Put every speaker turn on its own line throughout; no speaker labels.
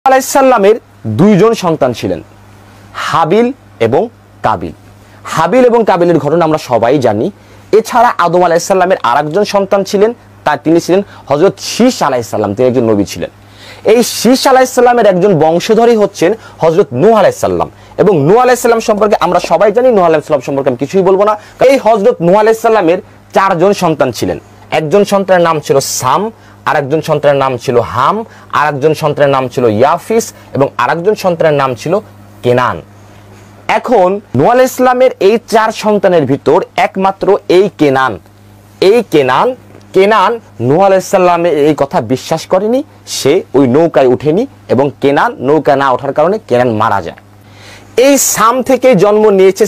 আলাইহিস সালামের দুইজন সন্তান ছিলেন, হাবিল এবং কাবিল। হাবিল এবং কাবিলের ঘটনা আমরা সবাই জানি। এছাড়া আদম আলাইহিস সালামের আরেকজন সন্তান ছিলেন, তিনি ছিলেন হযরত শীস আলাইহিস সালাম, তিনি একজন নবী ছিলেন। এই শীস আলাইহিস সালামের একজন বংশধরই হচ্ছেন হযরত নূহ আলাইহিস সালাম। এবং নূহ আলাইহিস সালাম সম্পর্কে আমরা সবাই জানি, নূহ আলাইহিস সালাম সম্পর্কে আমি কিছুই বলবো না। এই হযরত নূহ আলাইহিস সালামের চারজন সন্তান ছিলেন। একজন সন্তানের নাম ছিল সাম, আরেকজন সন্তানের নাম ছিল হাম, আরেকজন সন্তানের নাম ছিল ইয়াফিস এবং আরেকজন সন্তানের নাম ছিল কেনান। এখন নূহ আলাইহিস সালামের এই চার সন্তানের ভিতর একমাত্র এই কেনান নূহ আলাইহিস সালামের এই কথা বিশ্বাস করেনি, সে ওই নৌকায় উঠেনি এবং কেনান নৌকায় না ওঠার কারণে কেনান মারা যায়। এই সাম থেকে জন্ম নিয়েছে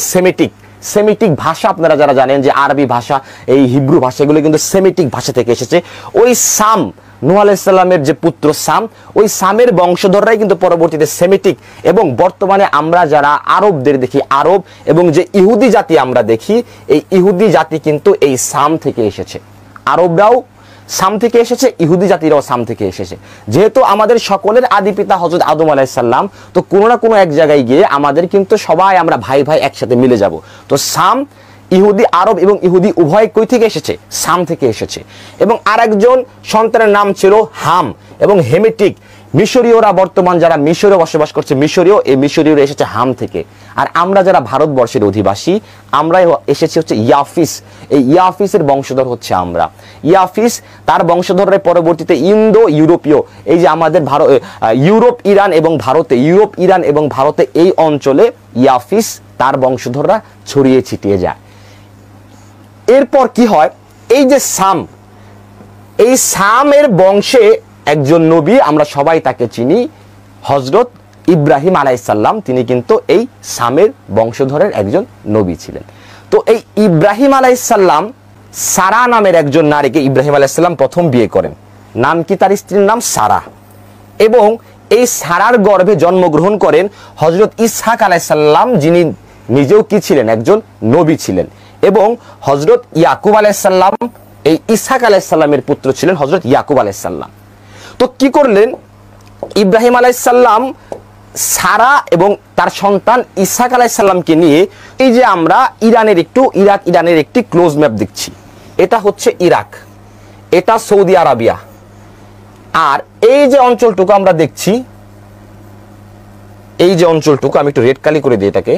সেমিটিক ভাষা। আপনারা যারা জানেন যে আরবি ভাষা, এই হিব্রু ভাষা, এগুলো কিন্তু সেমিটিক ভাষা থেকে এসেছে। ওই সাম, নূহ আলাইহিস সালামের যে পুত্র সাম, ওই সামের বংশধররাই কিন্তু পরবর্তীতে সেমিটিক, এবং বর্তমানে আমরা যারা আরবদের দেখি, আরব এবং যে ইহুদি জাতি আমরা দেখি, এই ইহুদি জাতি কিন্তু এই সাম থেকে এসেছে। আরবরাও সাম থেকে এসেছে, ইহুদি জাতিরাও সাম থেকে এসেছে। যেহেতু আমাদের সকলের আদি পিতা হযরত আদম আলাইহিস সালাম, তো কোনো না কোনো এক জায়গায় গিয়ে আমাদের কিন্তু সবাই আমরা ভাই ভাই একসাথে মিলে যাব। তো সাম, ইহুদি, আরব এবং ইহুদি উভয় কই থেকে এসেছে? সাম থেকে এসেছে। এবং আরেকজন সন্তানের নাম ছিল হাম এবং হেমিটিক। মিশরীয়রা, বর্তমান যারা মিশরে বসবাস করছে মিশরীয়, এই মিশরীয়রা এসেছে হাম থেকে। আর আমরা যারা ভারতবর্ষের অধিবাসী, আমরাই এসেছি হচ্ছে ইয়াফিস। এই ইয়াফিসের বংশধর হচ্ছে আমরা। ইয়াফিস তার বংশধররা পরবর্তীতে ইন্দো ইউরোপীয়, এই যে আমাদের ইউরোপ ইরান এবং ভারতে এই অঞ্চলে ইয়াফিস তার বংশধররা ছড়িয়ে ছিটিয়ে যায়। এরপর কি হয়? এই যে সাম, এই সামের বংশে একজন নবী, আমরা সবাই তাকে চিনি, হযরত ইব্রাহিম আলাইহিস সালাম। তিনি কিন্তু এই সামের বংশধরের একজন নবী ছিলেন। তো এই ইব্রাহিম আলাইহিস সালাম সারা নামের একজন নারীকে ইব্রাহিম আলাইহিস সালাম প্রথম বিয়ে করেন। নাম কি? তার স্ত্রীর নাম সারা। এবং এই সারার গর্ভে জন্মগ্রহণ করেন হযরত ইসহাক আলাইহিস সালাম, যিনি নিজেও কি ছিলেন? একজন নবী ছিলেন। এবং হযরত ইয়াকুব আলাইহিস সালাম, এই ইসহাক আলাইহিস সালামের পুত্র ছিলেন হযরত ইয়াকুব আলাইহিস সালাম। তো কি করলেন ইব্রাহিম আলাইহিস সালাম? সারা এবং তার সন্তান ইসহাক আলাইহিস সালামকে নিয়ে, এই যে আমরা ইরানের একটি ক্লোজ ম্যাপ দেখছি, এটা হচ্ছে ইরাক, এটা সৌদি আরবিয়া। আর এই যে অঞ্চলটুকু আমরা দেখছি, এই যে অঞ্চলটুকু, আমি একটু রেড কালি করে দিই এটাকে,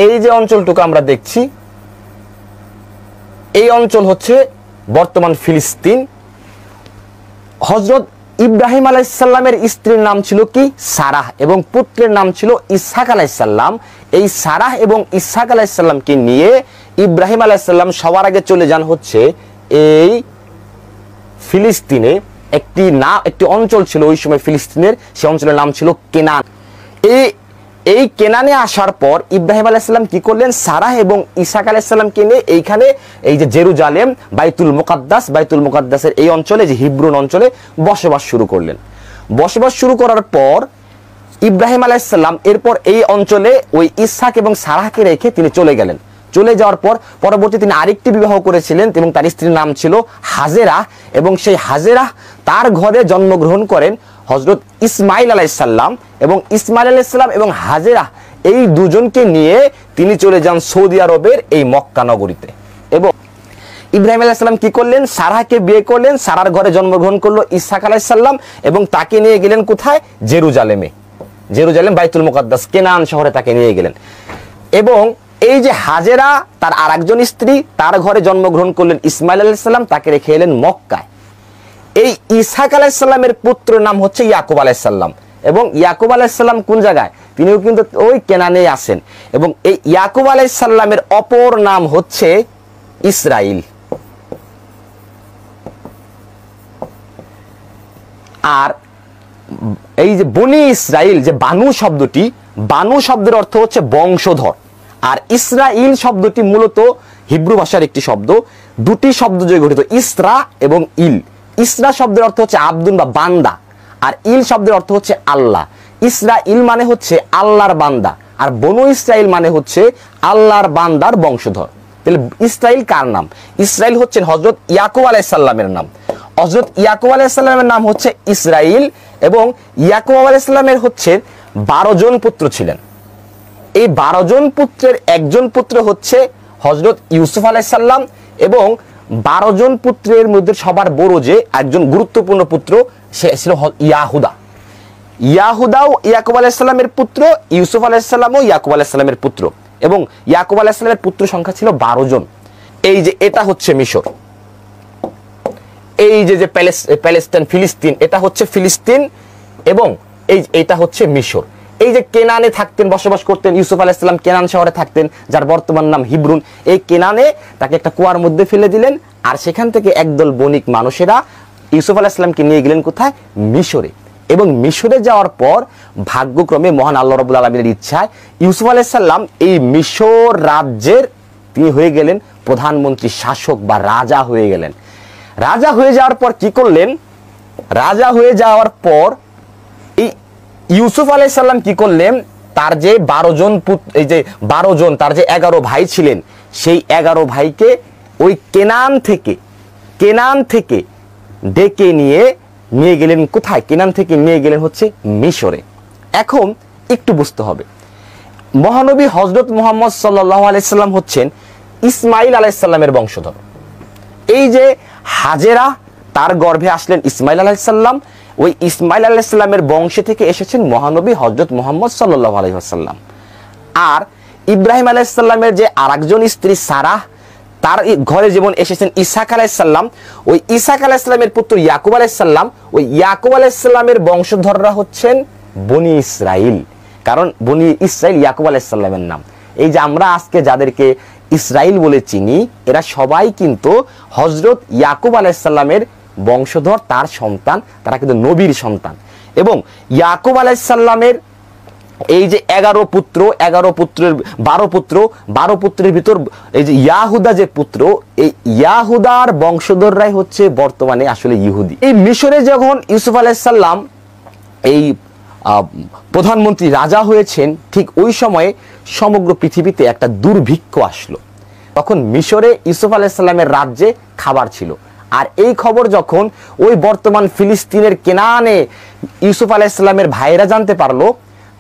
এই যে অঞ্চলটুকু আমরা দেখছি, এই অঞ্চল হচ্ছে বর্তমান ফিলিস্তিন। হযরত ইব্রাহিম আলাইহিস সালামের স্ত্রীর নাম ছিল কি? সারাহ, এবং পুত্রের নাম ছিল ইসহাক আলাইহিস সালাম। এই সারাহ এবং ইসহাক আলাইহিস সালামকে নিয়ে ইব্রাহিম আলাইহিস সালাম সবার আগে চলে যান হচ্ছে এই ফিলিস্তিনে। একটি অঞ্চল ছিল ওই সময় ফিলিস্তিনের, সেই অঞ্চলের নাম ছিল কেনান। এই কেনানে আসার পর ইব্রাহিম আলাইহিস সালাম কি করলেন? সারাহ এবং ইসহাক আলাইহিস সালামকে নিয়ে এইখানে, এই যে জেরুজালেম, বাইতুল মুকাদ্দাসের এই অঞ্চলে, যে হিব্রুন অঞ্চলে বসবাস শুরু করলেন। বসবাস শুরু করার পর ইব্রাহিম আলাইহিস সালাম এরপর এই অঞ্চলে ওই ইসহাক এবং সারাহকে রেখে তিনি চলে গেলেন। চলে যাওয়ার পর পরবর্তী তিনি আরেকটি বিবাহ করেছিলেন এবং তার স্ত্রীর নাম ছিল হাজেরা। এবং সেই হাজেরা, তার ঘরে জন্মগ্রহণ করেন হযরত ইসমাইল আলাইহিস সালাম। এবং ইসমাইল আলাইহিস সালাম এবং হাজেরা, এই দুজনকে নিয়ে তিনি চলে যান সৌদি আরবের এই মক্কা নগরীতে। এবং ইব্রাহিম আলাইহিস সালাম কি করলেন? সারাহকে বিয়ে করলেন, সারার ঘরে জন্মগ্রহণ করলো ইসহাক আলাইহিস সালাম, এবং তাকে নিয়ে গেলেন কোথায়? জেরুজালেম, বাইতুল মুকাদ্দাস, কেনান শহরে তাকে নিয়ে গেলেন। এবং এই যে হাজেরা, তার আরেকজন স্ত্রী, তার ঘরে জন্মগ্রহণ করলেন ইসমাইল আলাইহিস সালাম, তাকে রেখে এলেন মক্কায়। এই ইসহাক আলাইহিস সালামের পুত্র নাম হচ্ছে ইয়াকুব আলাইহিস সালাম। এবং ইয়াকুব আলাইহিস সালাম কোন জায়গায়? তিনিও কিন্তু ওই কেনানে আসেন। এবং এই ইয়াকুব আলাইহিস সালামের অপর নাম হচ্ছে ইসরাইল। আর এই যে বনি ইসরাইল, যে বানু শব্দটি, বানু শব্দের অর্থ হচ্ছে বংশধর। আর ইসরাইল শব্দটি মূলত হিব্রু ভাষার একটি শব্দ, দুটি শব্দ জয়ে গঠিত, ইসরা এবং ইল। ইসরা শব্দের অর্থ হচ্ছে আব্দুন বা বান্দা, আর ইল শব্দের অর্থ হচ্ছে আল্লাহ। ইসরাইল মানে হচ্ছে আল্লাহর বান্দা, আর বনু ইসরাইল মানে হচ্ছে আল্লাহর বান্দার বংশধর। তাহলে ইসরাইল কার নাম? ইসরাইল হচ্ছেন হযরত ইয়াকুব আলাইহিস সালামের নাম। হযরত ইয়াকুব আলাইহিস সালামের নাম হচ্ছে ইসরাইল, এবং ইয়াকুব আলাইহিস সালামের হচ্ছে 12 জন পুত্র ছিলেন। এই 12 জন পুত্রের একজন পুত্র হচ্ছে হযরত ইউসুফ আলাইহিস সালাম, এবং 12 জন পুত্রের মধ্যে সবার বড় যে একজন গুরুত্বপূর্ণ পুত্র সে ছিল ইয়াহুদা। ইয়াহুদাও ইয়াকুব আলাইহিস সালামের পুত্র, ইউসুফ আলাইহিস সালামও ইয়াকুব আলাইহিস সালামের পুত্র, এবং ইয়াকুব আলাইহিস সালামের পুত্র সংখ্যা ছিল 12 জন। এই যে এটা হচ্ছে মিশর, এই যে প্যালেস্টাইন ফিলিস্তিন, এটা হচ্ছে ফিলিস্তিন, এবং এটা হচ্ছে মিশর। এই যে কেনানে থাকতেন, বসবাস করতেন ইউসুফ আলাইহিস সালাম, কেনান শহরে থাকতেন, যার বর্তমান নাম হিব্রুন। এই কেনানে তাকে একটা কুয়ার মধ্যে ফেলে দিলেন, আর সেখান থেকে একদল বণিক মানুষেরা ইউসুফ আলাইহিস সালামকে নিয়ে গেলেন কোথায়? মিশরে। এবং মিশরে যাওয়ার পর ভাগ্যক্রমে মহান আল্লাহ রাব্বুল আলামিনের ইচ্ছায় ইউসুফ আলাইহিস সালাম এই মিশর রাজ্যের তিনি হয়ে গেলেন প্রধানমন্ত্রী, শাসক বা রাজা হয়ে গেলেন। রাজা হয়ে যাওয়ার পর কি করলেন? রাজা হয়ে যাওয়ার পর এই ইউসুফ আলাইহিস সালাম কি করলেন? তার যে 12 জন পুত্র, এই যে 12 জন, তার যে 11 ভাই ছিলেন, সেই 11 ভাইকে ওই কেনান থেকে ডেকে নিয়ে গেলেন কোথায়? কেনান থেকে নিয়ে গেলেন হচ্ছে মিশরে। এখন একটু বুঝতে হবে, মহানবী হযরত মুহাম্মদ সাল্লাল্লাহু আলাইহি সাল্লাম হচ্ছেন ইসমাইল আলাইহিস সালামের বংশধর। এই যে হাজেরা, তার গর্ভে আসলেন ইসমাইল আলাইহিস সালাম, ওই ইসমাইল আলাইহিস সালামের বংশে থেকে এসেছেন মহানবী হযরত মুহাম্মদ সাল্লাল্লাহু আলাইহি ওয়াসাল্লাম। আর ইব্রাহিম আলাইহিস সালামের যে আরেকজন স্ত্রী সারাহ, তার ঘরে যেমন এসেছেন ইসহাক আলাইহিস সালাম, ওই ইসহাক আলাইহিস সালামের পুত্র ইয়াকুব আলাইহিস সালাম, ওই ইয়াকুব আলাইহিস সালামের বংশধররা হচ্ছেন বনি ইসরাইল। কারণ বনি ইসরাইল ইয়াকুব আলাইহিস সালামের নাম। এই যে আমরা আজকে যাদেরকে ইসরাইল বলে চিনি, এরা সবাই কিন্তু হযরত ইয়াকুব আলাইহিস সালামের বংশধর, তার সন্তান, তারা কিন্তু নবীর সন্তান। এবং ইয়াকুব আলাইহিস সালামের এই যে 11 পুত্র, 11 পুত্রের 12 পুত্রের ভিতর এই যে ইয়াহুদা যে পুত্র, এই ইয়াহুদার বংশধররাই হচ্ছে বর্তমানে আসলে ইহুদি। এই মিশরে যখন ইউসুফ আলাইহিস সালাম এই প্রধানমন্ত্রী রাজা হয়েছেন, ঠিক ওই সময়ে সমগ্র পৃথিবীতে একটা দুর্ভিক্ষ আসলো। তখন মিশরে ইউসুফ আলাইহিস সালামের রাজ্যে খাবার ছিল। আর এই খবর যখন ওই বর্তমান ফিলিস্তিনের কেনানে ইউসুফ আলাইহিস সালামের ভাইরা জানতে পারলো,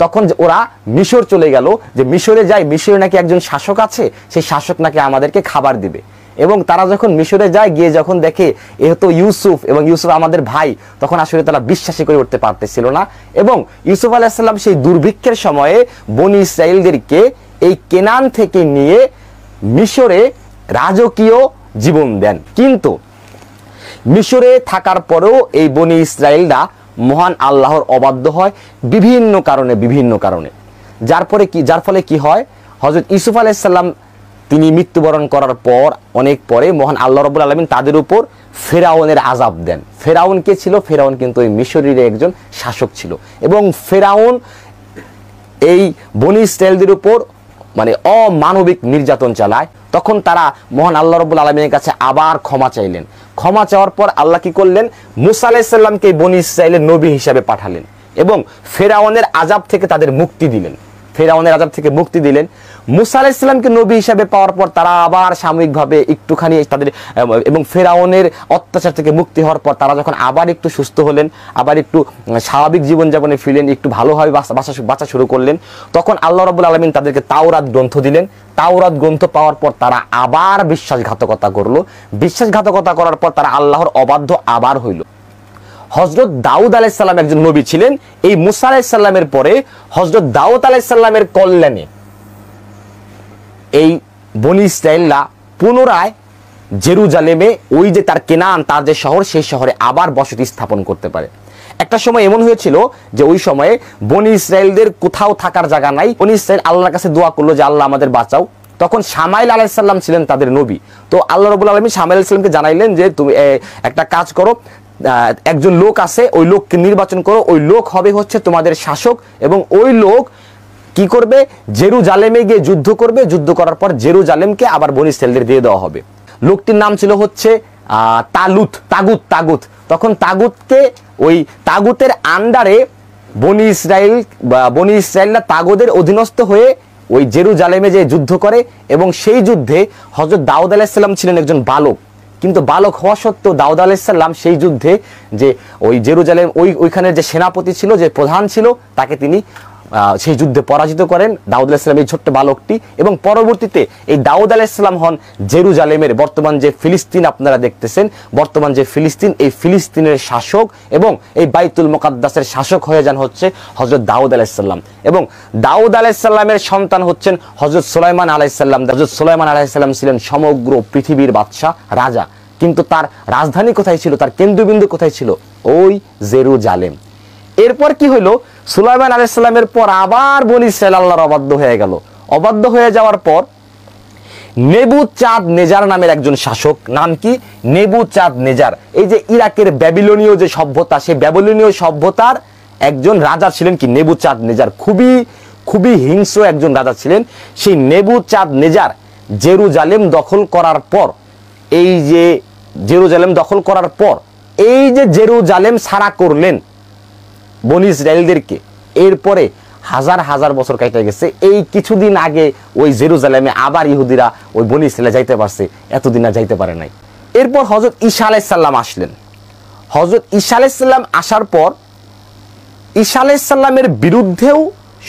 তখন ওরা মিশর চলে গেল, যে মিশরে যাই, মিশরে নাকি একজন শাসক আছে, সেই শাসক নাকি আমাদেরকে খাবার দিবে। এবং তারা যখন মিশরে যায়, গিয়ে যখন দেখে এ তো ইউসুফ, এবং ইউসুফ আমাদের ভাই, তখন আসলে তারা বিশ্বাসই করে উঠতে পারতেছিল না। এবং ইউসুফ আলাইহিস সালাম সেই দুর্ভিক্ষের সময়ে বনি ইসরাইলদেরকে এই কেনান থেকে নিয়ে মিশরে রাজকীয় জীবন দেন। কিন্তু মিশরে থাকার পরেও এই বনি ইসরাইলরা মহান আল্লাহর অবাধ্য হয় বিভিন্ন কারণে, যার ফলে কি হয়? হযরত ইউসুফ আলাইহিস সালাম তিনি মৃত্যুবরণ করার পর অনেক পরে মহান আল্লাহ রাব্বুল আলামিন তাদের উপর ফেরাউনের আযাব দেন। ফেরাউন কে ছিল? ফেরাউন কিন্তু ওই মিশরের একজন শাসক ছিল, এবং ফেরাউন এই বনি ইসরাইলদের উপর মানে অমানবিক নির্যাতন চালায়। তখন তারা মহান আল্লাহ রাব্বুল আলামিনের কাছে আবার ক্ষমা চাইলেন। ক্ষমা চাওয়ার পর আল্লাহ কি করলেন? মুসা আলাইহিস সালামকে বনি ইসরাইলের নবী হিসাবে পাঠালেন, এবং ফেরাউনের আযাব থেকে তাদের মুক্তি দিলেন। মুসা আলাইহিস সালামকে নবী হিসাবে পাওয়ার পর তারা আবার সাময়িকভাবে একটুখানি তাদের এবং ফেরাউনের অত্যাচার থেকে মুক্তি হওয়ার পর তারা যখন আবার একটু সুস্থ হলেন, আবার একটু স্বাভাবিক জীবনযাপনে ফিরলেন, একটু ভালোভাবে বাঁচা শুরু করলেন, তখন আল্লাহ রাব্বুল আলামিন তাদেরকে তাওরাত গ্রন্থ দিলেন। তাওরাত গ্রন্থ পাওয়ার পর তারা আবার বিশ্বাসঘাতকতা করলো। বিশ্বাসঘাতকতা করার পর তারা আল্লাহর অবাধ্য আবার হইল। হযরত দাউদ আলাইহিস সালাম একজন নবী ছিলেন। এই মুসা আলাইহিস সালামের পরে হযরত দাউদ আলাইহিস সালামের কল্যাণে এই বনি ইসরাইলরা পুনরায় জেরুজালেমে, ওই যে তার কেনান, তার যে শহর, সেই শহরে আবার বসতি স্থাপন করতে পারে। একটা সময় এমন হয়েছিল যে ওই সময়ে বনি ইসরাইলদের কোথাও থাকার জায়গা নাই। বনি ইসরাইল আল্লাহর কাছে দোয়া করলো যে আল্লাহ আমাদের বাঁচাও। তখন শামাইল আলাইহিস সালাম ছিলেন তাদের নবী। তো আল্লাহ রাব্বুল আলামিন শামাইল আলাইহিস সালামকে জানাইলেন যে তুমি একটা কাজ করো, একজন লোক আছে, ওই লোককে নির্বাচন করো, ওই লোক হবে হচ্ছে তোমাদের শাসক, এবং ওই লোক কি করবে? জেরুজালেমে গিয়ে যুদ্ধ করবে। যুদ্ধ করার পর জেরুজালেমকে আবার বনি ইসরাইলদের দিয়ে দেওয়া হবে। লোকটির নাম ছিল হচ্ছে তাগুত। তখন তাগুতকে, ওই তাগুতের আন্ডারে বনি ইসরাইলরা তাগুদের অধীনস্থ হয়ে ওই জেরুজালেমে যে যুদ্ধ করে, এবং সেই যুদ্ধে হযরত দাউদ আলাইহিস সালাম ছিলেন একজন বালক। কিন্তু বালক হওয়া সত্ত্বেও দাউদ আলাইহিস সালাম সেই যুদ্ধে যে ওই জেরুজালেম ওইখানে যে সেনাপতি ছিল, যে প্রধান ছিল, তাকে তিনি সেই যুদ্ধে পরাজিত করেন দাউদ আলাইহিস সালাম এই ছোট্ট বালকটি। এবং পরবর্তীতে এই দাউদ আলাইহিস সালাম হন জেরুজালেমের, বর্তমান যে ফিলিস্তিন আপনারা দেখতেছেন, বর্তমান যে ফিলিস্তিন, এই ফিলিস্তিনের শাসক এবং এই বাইতুল মুকাদ্দাসের শাসক হয়ে যান হচ্ছে হযরত দাউদ আলাইহিস সালাম। এবং দাউদ আলাইহিস সালামের সন্তান হচ্ছেন হযরত সুলাইমান আলাইহিস সালাম। হযরত সুলাইমান আলাইহিস সালাম ছিলেন সমগ্র পৃথিবীর বাদশা, রাজা, কিন্তু তার রাজধানী কোথায় ছিল, তার কেন্দ্রবিন্দু কোথায় ছিল? ওই জেরুজালেম। এরপর কি হইল? সুলাইমান আলাইহিস সালামের পর আবার বনী ইসরাইল আল্লাহর অবাধ্য হয়ে গেল। অবাধ্য হয়ে যাওয়ার পর নেবুচাঁদনেজার নামের একজন শাসক, নাম কি? নেবুচাঁদনেজার। এই যে ইরাকের ব্যাবিলনীয় যে সভ্যতা, সেই ব্যাবিলনীয় সভ্যতার একজন রাজা ছিলেন কি? নেবুচাঁদনেজার। খুবই খুবই হিংস্র একজন রাজা ছিলেন। সেই নেবুচাঁদনেজার জেরুজালেম দখল করার পর, এই যে জেরুজালেম দখল করার পর এই যে জেরুজালেম ছাড়া করলেন বনী ইসরায়েলদেরকে, এরপরে হাজার হাজার বছর কেটে গেছে। এই কিছুদিন আগে ওই জেরুজালেমে আবার ইহুদিরা ওই বনী ইসরায়েলে যাইতে পারছে, এতদিন আর যাইতে পারে নাই। এরপর হযরত ঈসা আলাইহিস সালাম আসলেন। হযরত ঈসা আলাইহিস সালাম আসার পর ঈসা আলাইহিস সালামের বিরুদ্ধেও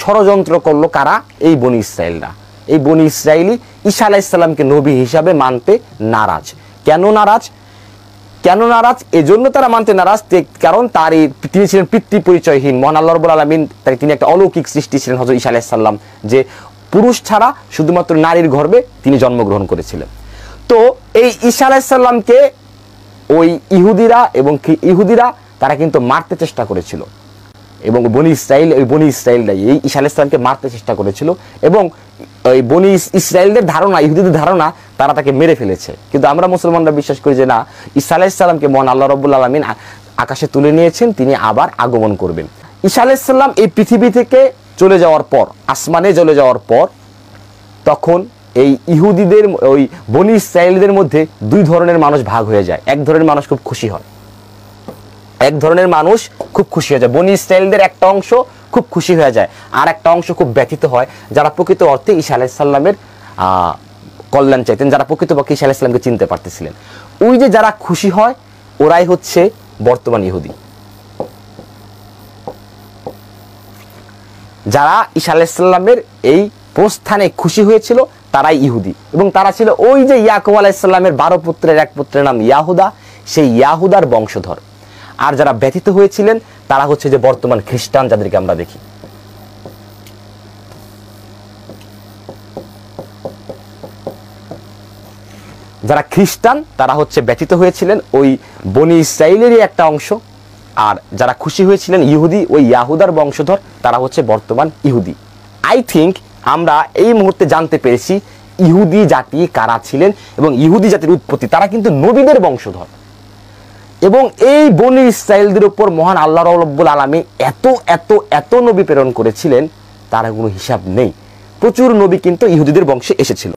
ষড়যন্ত্র করলো কারা? এই বনী ইসরায়েলরা। এই বনী ইসরায়েলি ঈসা আলাইহিস সালামকে নবী হিসাবে মানতে নারাজ। কেন নারাজ? কেন নারাজ? এজন্য তারা মানতে নারাজ কারণ তিনি ছিলেন পিতৃ পরিচয়হীন। মহান আল্লাহ রাব্বুল আলামিন তিনি একটা অলৌকিক সৃষ্টি ছিলেন হযরত ঈসা আলাইহিস সালাম, যে পুরুষ ছাড়া শুধুমাত্র নারীর গর্ভে তিনি জন্মগ্রহণ করেছিলেন। তো এই ঈসা আলাইহিস সালামকে ওই ইহুদিরা তারা কিন্তু মারতে চেষ্টা করেছিল, এবং বনী ইসরায়েলরাই এই ঈসা আলাইহিস সালামকে মারতে চেষ্টা করেছিল। এবং ওই বনী ইসরায়েলদের ধারণা, ইহুদিদের ধারণা, তারা তাকে মেরে ফেলেছে। কিন্তু আমরা মুসলমানরা বিশ্বাস করি যে না, ঈসা আলাইহিস সালামকে মহান আল্লাহ রাব্বুল আলামিন আকাশে তুলে নিয়েছেন, তিনি আবার আগমন করবেন। ঈসা আলাইহিস সালাম এই পৃথিবী থেকে চলে যাওয়ার পর, আসমানে চলে যাওয়ার পর, তখন এই ইহুদিদের, ওই বনী ইসরায়েলদের মধ্যে দুই ধরনের মানুষ ভাগ হয়ে যায়। এক ধরনের মানুষ খুব খুশি হয়, বনী ইসরায়েলদের একটা অংশ খুব খুশি হয়ে যায়, আর একটা অংশ খুব ব্যথিত হয়, যারা প্রকৃত অর্থে ঈসা আলাইহিস সালামের কল্যাণ চাইতেন, যারা প্রকৃতপক্ষে ঈসা আলাইহিস সালামকে চিনতে পারতেছিলেন। ওই যে যারা খুশি হয়, ওরাই হচ্ছে বর্তমান ইহুদি। যারা ঈসা আলাইহিস সালামের এই প্রস্থানে খুশি হয়েছিল তারাই ইহুদি, এবং তারা ছিল ওই যে ইয়াকুব আলাইহিস সালামের 12 পুত্রের এক পুত্রের নাম ইয়াহুদা, সেই ইয়াহুদার বংশধর। আর যারা ব্যথিত হয়েছিলেন তারা হচ্ছে যে বর্তমান খ্রিস্টান, যাদেরকে আমরা দেখি। যারা খ্রিস্টান তারা হচ্ছে ব্যথিত হয়েছিলেন ওই বনী ইসরায়েলেরই একটা অংশ, আর যারা খুশি হয়েছিলেন ইহুদি, ওই ইয়াহুদার বংশধর, তারা হচ্ছে বর্তমান ইহুদি। আই থিঙ্ক আমরা এই মুহূর্তে জানতে পেরেছি ইহুদি জাতি কারা ছিলেন, এবং ইহুদি জাতির উৎপত্তি, তারা কিন্তু নবীদের বংশধর। এবং এই বনী ইসরায়েলদের উপর মহান আল্লাহ রাব্বুল আলামিন এত এত এত নবী প্রেরণ করেছিলেন, তার কোনো হিসাব নেই। প্রচুর নবী কিন্তু ইহুদিদের বংশে এসেছিল।